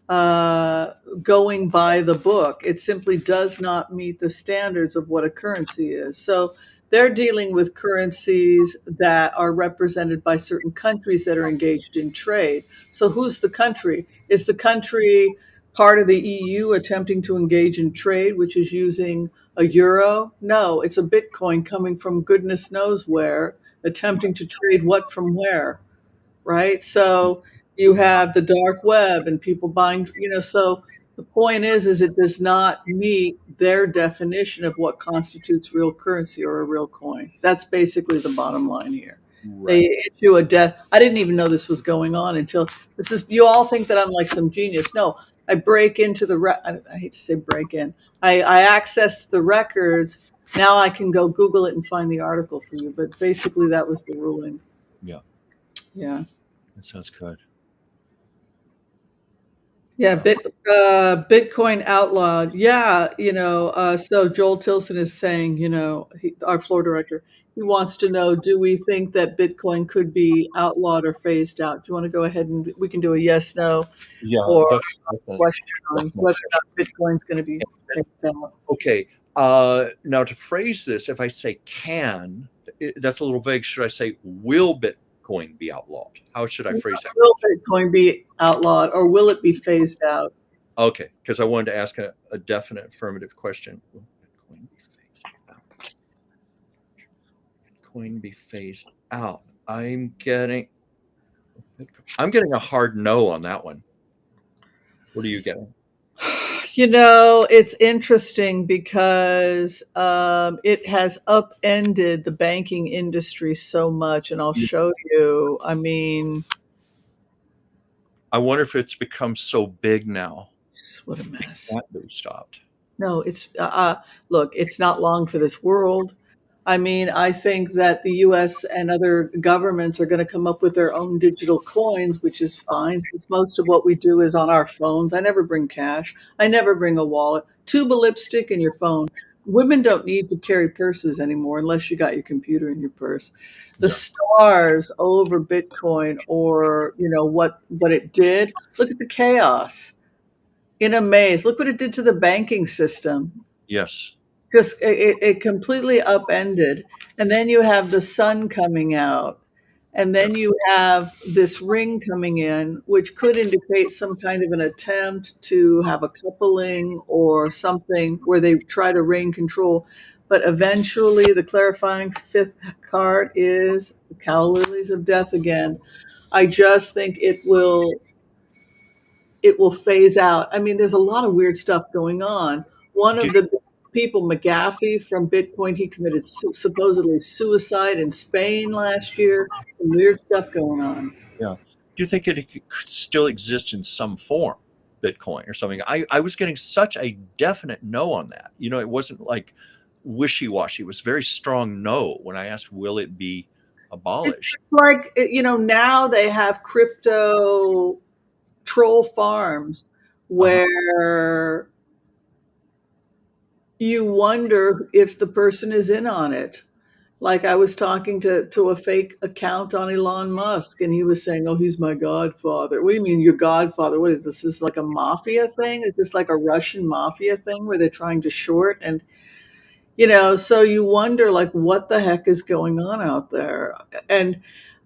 uh, going by the book, it simply does not meet the standards of what a currency is. So they're dealing with currencies that are represented by certain countries that are engaged in trade. So who's the country? Is the country part of the EU attempting to engage in trade, which is using a euro? No, it's a Bitcoin coming from goodness knows where, attempting to trade what from where, right? So you have the dark web and people buying, so the point is it does not meet their definition of what constitutes real currency or a real coin. That's basically the bottom line here. Right. They issue a debt. I didn't even know this was going on until this is, you all think that I'm like some genius. No, I break into I hate to say break in. I accessed the records. Now I can go Google it and find the article for you. But basically that was the ruling. Yeah. Yeah. That sounds good. Yeah, Wow. Bitcoin outlawed. Yeah, so Joel Tilson is saying, our floor director, he wants to know, do we think that Bitcoin could be outlawed or phased out? Do you want to go ahead and we can do a yes, no, Yeah, or that's a a, question on that's my whether or not Bitcoin's going to be phased out? okay. Now to phrase this, if I say can, that's a little vague. Should I say will Bitcoin be outlawed? How should I phrase that? Will Bitcoin be outlawed or will it be phased out? Okay, because I wanted to ask a definite affirmative question. Will Bitcoin be phased out? Bitcoin be phased out. I'm getting a hard no on that one. What are you getting? It's interesting because it has upended the banking industry so much, and I'll show you. I mean, I wonder if it's become so big now what a mess. that be stopped. No, look, it's not long for this world. I mean, I think that the US and other governments are going to come up with their own digital coins, which is fine since most of what we do is on our phones. I never bring cash. I never bring a wallet. Tube of lipstick in your phone. Women don't need to carry purses anymore unless you got your computer in your purse. The Yeah. stars over Bitcoin or, what it did. Look at the chaos in a maze. Look what it did to the banking system. Yes. Just it completely upended. And then you have the sun coming out. And Yeah. then you have this ring coming in, which could indicate some kind of an attempt to have a coupling or something where they try to rein control. But eventually, the clarifying fifth card is the calla lilies of death again. I just think it will phase out. I mean, there's a lot of weird stuff going on. One Do of the people, McAfee from Bitcoin, he committed supposedly suicide in Spain last year. Some weird stuff going on. Yeah. Do you think it could still exist in some form, Bitcoin or something? I was getting such a definite no on that. It wasn't like wishy-washy. It was very strong no when I asked, will it be It's abolished? just like, now they have crypto troll farms where you wonder if the person is in on it. Like I was talking to a fake account on Elon Musk, and he was saying, "Oh, he's my godfather." What do you mean, your godfather? What is this? Is this like a mafia thing? Is this like a Russian mafia thing where they're trying to short? And so you wonder, like, what the heck is going on out there, and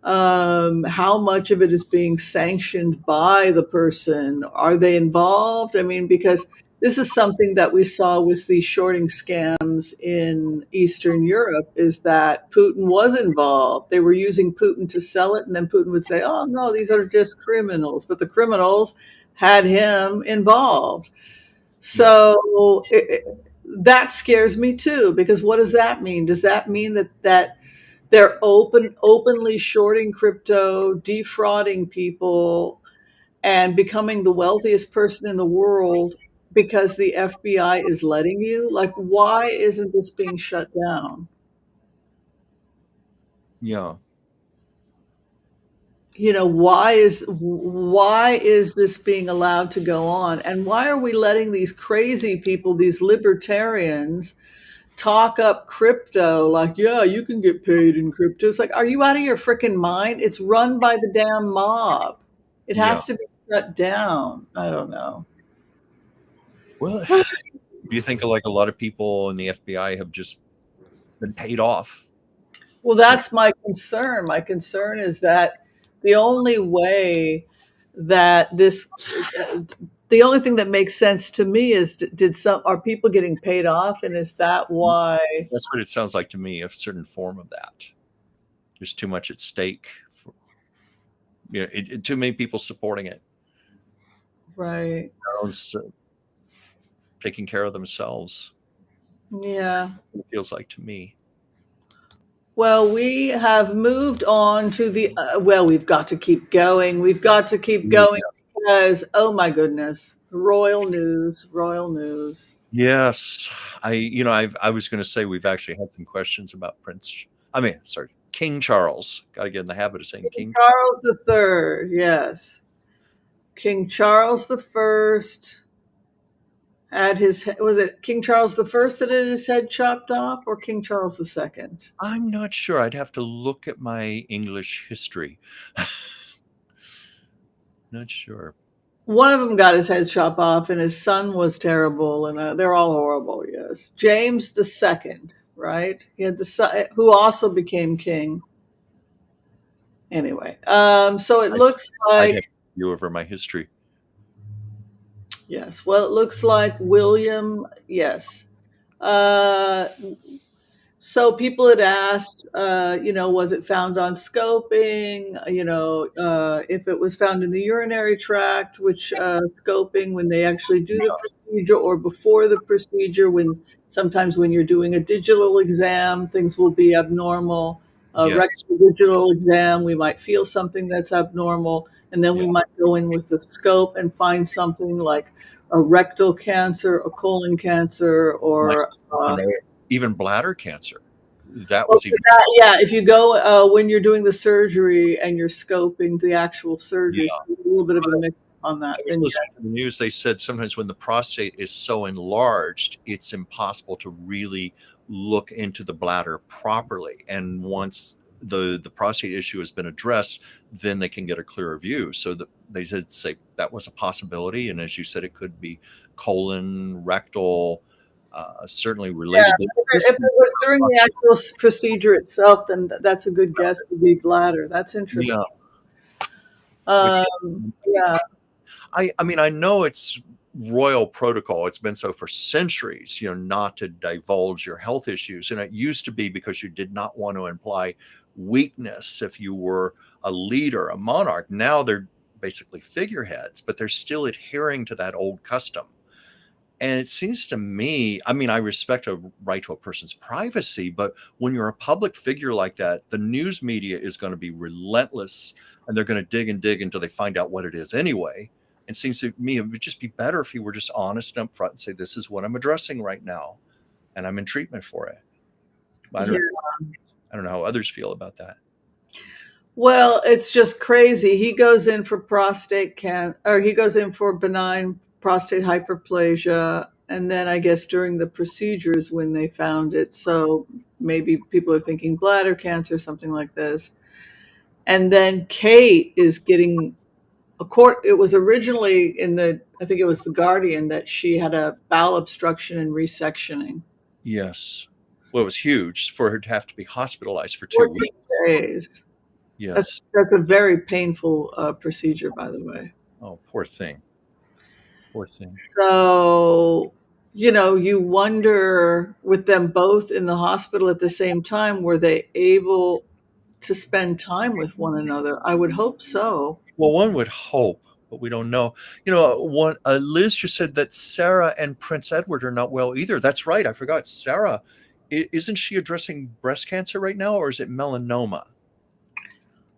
how much of it is being sanctioned by the person? Are they involved? I mean, because this is something that we saw with these shorting scams in Eastern Europe, is that Putin was involved. They were using Putin to sell it, and then Putin would say, "Oh no, these are just criminals," but the criminals had him involved. So that scares me too, because what does that mean? Does that mean that they're openly shorting crypto, defrauding people, and becoming the wealthiest person in the world because the FBI is letting you? Like, why isn't this being shut down? Yeah. Why is this being allowed to go on? And why are we letting these crazy people, these libertarians, talk up crypto like, yeah, you can get paid in crypto? It's like, are you out of your freaking mind? It's run by the damn mob. It Yeah. has to be shut down. I don't know. Well, do you think like a lot of people in the FBI have just been paid off? Well, that's my concern. My concern is that the only way that the only thing that makes sense to me is, are people getting paid off, and is that why? That's what it sounds like to me, a certain form of that. There's too much at stake. Too many people supporting it. Right. Taking care of themselves. Yeah. It feels like to me. Well, we have moved on to we've got to keep going. We've got to keep going because, oh my goodness, royal news, royal news. Yes. I was going to say we've actually had some questions about King Charles. Got to get in the habit of saying King Charles the Third. Yes. King Charles the First had was it King Charles the First that had his head chopped off, or King Charles the Second? I'm not sure. I'd have to look at my English history. Not sure. One of them got his head chopped off, and his son was terrible, and they're all horrible. Yes, James the Second, right? He had the son who also became king. Anyway, so it looks like, I have you over my history. Yes. Well, it looks like William. Yes. Uh, so people had asked, was it found on scoping? If it was found in the urinary tract, which scoping when they actually do the procedure, or before the procedure, sometimes when you're doing a digital exam, things will be abnormal. Yes. Rectal digital exam, we might feel something that's abnormal, and then we might go in with the scope and find something like a rectal cancer, a colon cancer, or even bladder cancer. That was if you go when you're doing the surgery and you're scoping the actual surgery, so a little bit of a mix on that. I was listening to the news. They said sometimes when the prostate is so enlarged, it's impossible to really look into the bladder properly. And once the prostate issue has been addressed, then they can get a clearer view. So they say that was a possibility. And as you said, it could be colon, rectal, certainly related. Yeah, if it was during the actual procedure itself, then that's a good guess, would be bladder. That's interesting. Yeah. I know it's royal protocol. It's been so for centuries, not to divulge your health issues. And it used to be because you did not want to imply weakness if you were a leader, a monarch. Now they're basically figureheads, but they're still adhering to that old custom. And it seems to me, I respect a right to a person's privacy, but when you're a public figure like that, the news media is going to be relentless, and they're going to dig and dig until they find out what it is anyway. It seems to me it would just be better if you were just honest and upfront and say, this is what I'm addressing right now, and I'm in treatment for it. I don't know how others feel about that. Well, it's just crazy. He goes in for prostate cancer, or he goes in for benign prostate hyperplasia, and then I guess during the procedures when they found it. So maybe people are thinking bladder cancer, something like this. And then Kate is getting a court. It was originally in the, I think it was the Guardian, that she had a bowel obstruction and resectioning. Yes. Well, it was huge for her to have to be hospitalized for 2 14 weeks. days. Yes. That's a very painful procedure, by the way. Oh, poor thing. Poor thing. So, you wonder, with them both in the hospital at the same time, were they able to spend time with one another? I would hope so. Well, one would hope, but we don't know. Liz just said that Sarah and Prince Edward are not well either. That's right. I forgot. Sarah, isn't she addressing breast cancer right now, or is it melanoma?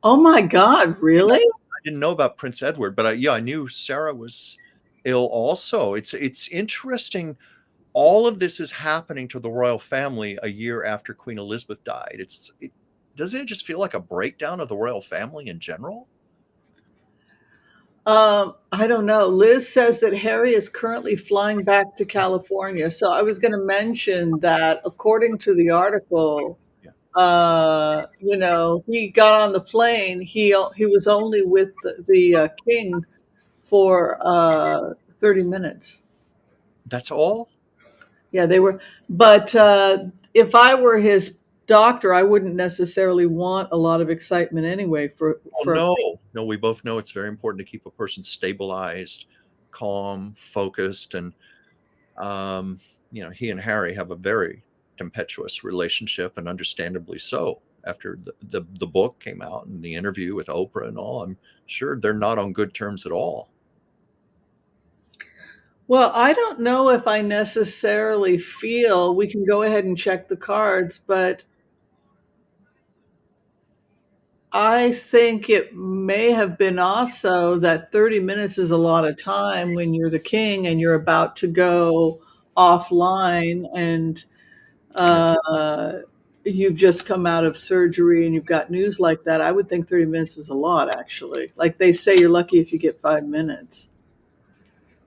Oh my God, really? I didn't know about Prince Edward, but I knew Sarah was ill also. It's interesting. All of this is happening to the royal family a year after Queen Elizabeth died. Doesn't it just feel like a breakdown of the royal family in general? I don't know. Liz says that Harry is currently flying back to California. So I was going to mention that according to the article, Yeah. he got on the plane. He was only with the king for 30 minutes. That's all? Yeah, they were. But if I were his doctor, I wouldn't necessarily want a lot of excitement anyway. No, we both know it's very important to keep a person stabilized, calm, focused, and he and Harry have a very tempestuous relationship, and understandably so. After the book came out and the interview with Oprah and all, I'm sure they're not on good terms at all. Well, I don't know if I necessarily feel, we can go ahead and check the cards, but I think it may have been also that 30 minutes is a lot of time when you're the king and you're about to go offline, and you've just come out of surgery and you've got news like that. I would think 30 minutes is a lot, actually. Like they say, you're lucky if you get 5 minutes.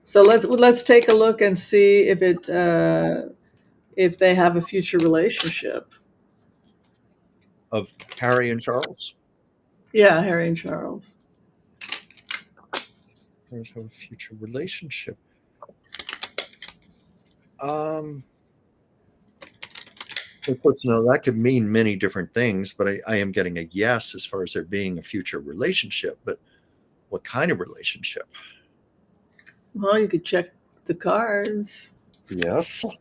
So let's take a look and see if they have a future relationship. Of Harry and Charles? Yeah, Harry and Charles. There's a future relationship. Of course, that could mean many different things, but I am getting a yes as far as there being a future relationship. But what kind of relationship? Well, you could check the cards. Yes. Let's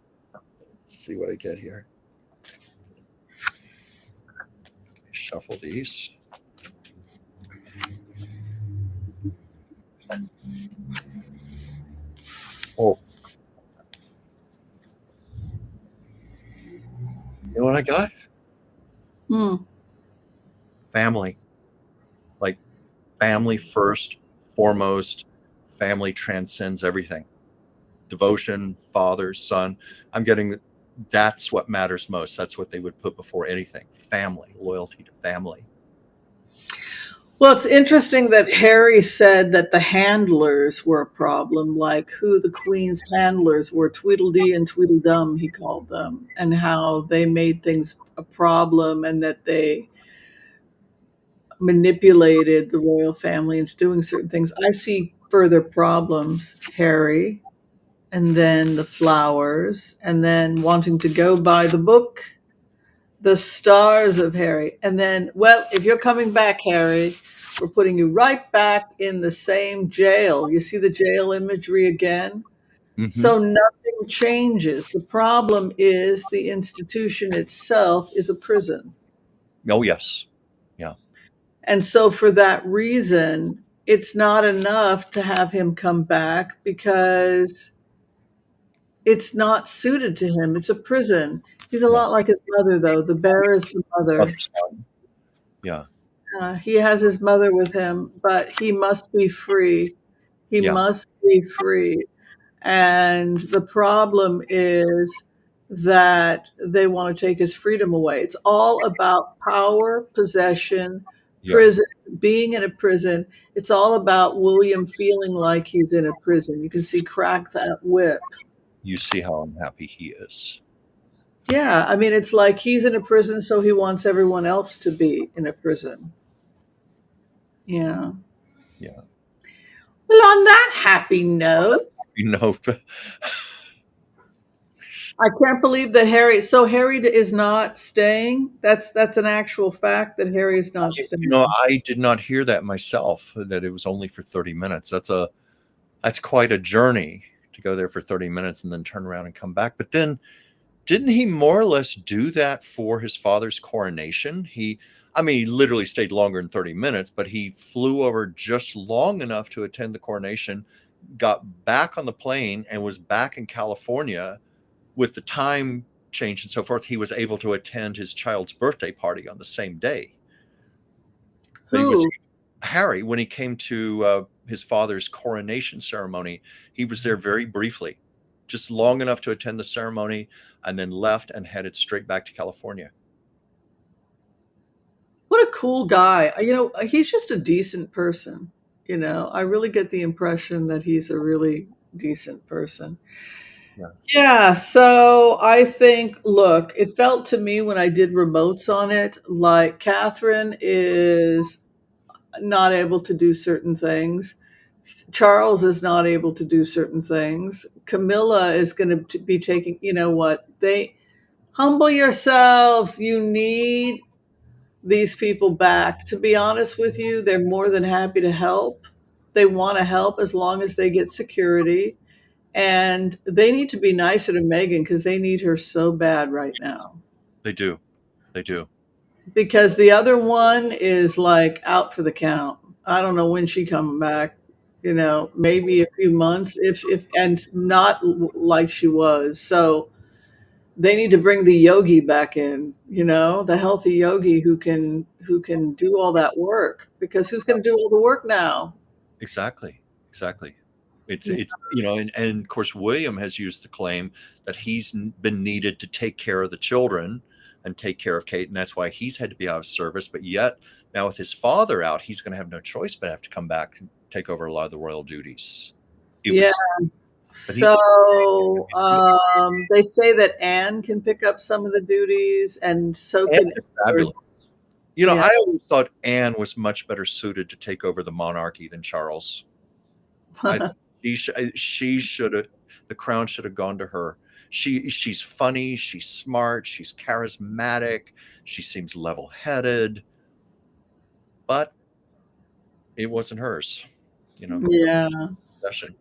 see what I get here. Shuffle these. Oh. You know what I got? Family. Like family first, foremost. Family transcends everything. Devotion, father, son. I'm getting that's what matters most. That's what they would put before anything. Family, loyalty to family. Well, it's interesting that Harry said that the handlers were a problem, like who the Queen's handlers were, Tweedledee and Tweedledum, he called them, and how they made things a problem and that they manipulated the royal family into doing certain things. I see further problems, Harry, and then the flowers, and then wanting to go by the book, the stars of Harry. And then, well, if you're coming back, Harry, we're putting you right back in the same jail. You see the jail imagery again? Mm-hmm. So nothing changes. The problem is the institution itself is a prison. Oh, yes. Yeah. And so for that reason, it's not enough to have him come back because it's not suited to him. It's a prison. He's a lot like his mother, though. The bear is the mother. Yeah. He has his mother with him, but he must be free. He must be free. And the problem is that they want to take his freedom away. It's all about power, possession, Yeah. prison, being in a prison. It's all about William feeling like he's in a prison. You can see crack that whip. You see how unhappy he is. Yeah, I mean, it's like he's in a prison, so he wants everyone else to be in a prison. Yeah. Yeah. Well, on that happy note, You know, I can't believe that Harry. So Harry is not staying. That's an actual fact that Harry is not staying. I did not hear that myself, that it was only for 30 minutes. That's quite a journey to go there for 30 minutes and then turn around and come back. But then didn't he more or less do that for his father's coronation? I mean, he literally stayed longer than 30 minutes, but he flew over just long enough to attend the coronation, got back on the plane, and was back in California with the time change and so forth. He was able to attend his child's birthday party on the same day. But he was Who? Harry, when he came to his father's coronation ceremony, he was there very briefly, just long enough to attend the ceremony, and then left and headed straight back to California. What a cool guy. He's just a decent person. I really get the impression that he's a really decent person. Yeah. Yeah, so I think, look, it felt to me when I did remotes on it, like Catherine is not able to do certain things. Charles is not able to do certain things. Camilla is going to be taking, they humble yourselves. You need these people back. To be honest with you, they're more than happy to help. They want to help as long as they get security. And they need to be nicer to Megan because they need her so bad right now. They do. They do. Because the other one is like out for the count. I don't know when she coming back. Maybe a few months, if and not like she was. So they need to bring the yogi back in. The healthy yogi who can do all that work. Because who's going to do all the work now? Exactly. Exactly. It's and of course William has used the claim that he's been needed to take care of the children and take care of Kate, and that's why he's had to be out of service. But yet now with his father out, he's going to have no choice but have to come back and take over a lot of the royal duties. Yeah. So they say that Anne can pick up some of the duties, and so Anne can is fabulous. Yeah. I always thought Anne was much better suited to take over the monarchy than Charles. She should have, the crown should have gone to her. She's funny, she's smart, she's charismatic, she seems level-headed, but it wasn't hers. Yeah. Session.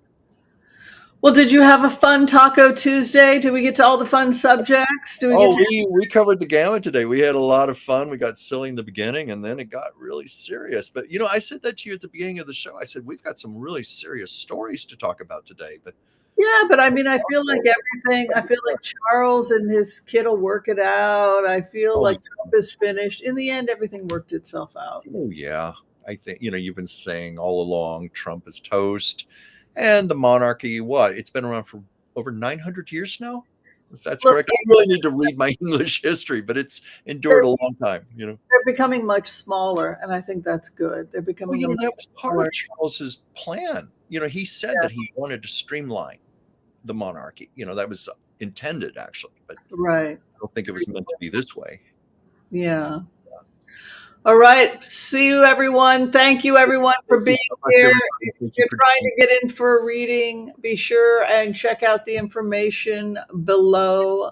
Well, did you have a fun Taco Tuesday? Did we get to all the fun subjects? We covered the gamut today. We had a lot of fun. We got silly in the beginning, and then it got really serious. But I said that to you at the beginning of the show. I said we've got some really serious stories to talk about today. But yeah, but I mean, I feel like everything. I feel like Charles and his kid will work it out. I feel like Trump is finished. In the end, everything worked itself out. Oh yeah, I think you've been saying all along Trump is toast, and the monarchy. What? It's been around for over 900 years now. If that's correct. I really need to read my English history, but it's endured a long time. They're becoming much smaller, and I think that's good. They're becoming. That was part of Charles's plan. He said that he wanted to streamline the monarchy. That was intended actually, but right. I don't think it was meant to be this way. Yeah. All right. See you, everyone. Thank you, everyone, for being here. If you're trying to get in for a reading, be sure and check out the information below.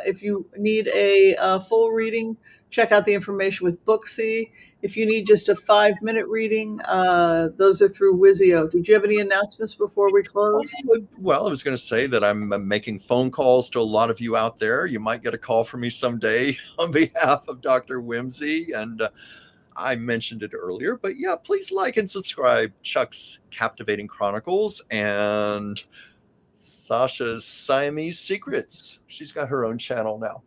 If you need a full reading, check out the information with Booksy. If you need just a 5-minute reading, those are through Wizio. Did you have any announcements before we close? Well, I was going to say that I'm making phone calls to a lot of you out there. You might get a call from me someday on behalf of Dr. Whimsy, and I mentioned it earlier, but yeah, please like and subscribe. Chuck's Captivating Chronicles and Sasha's Siamese Secrets. She's got her own channel now.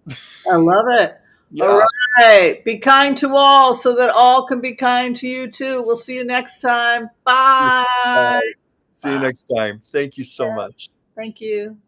I love it. Yeah. All right. Be kind to all so that all can be kind to you too. We'll see you next time. Bye. See you next time. Thank you so much. Thank you.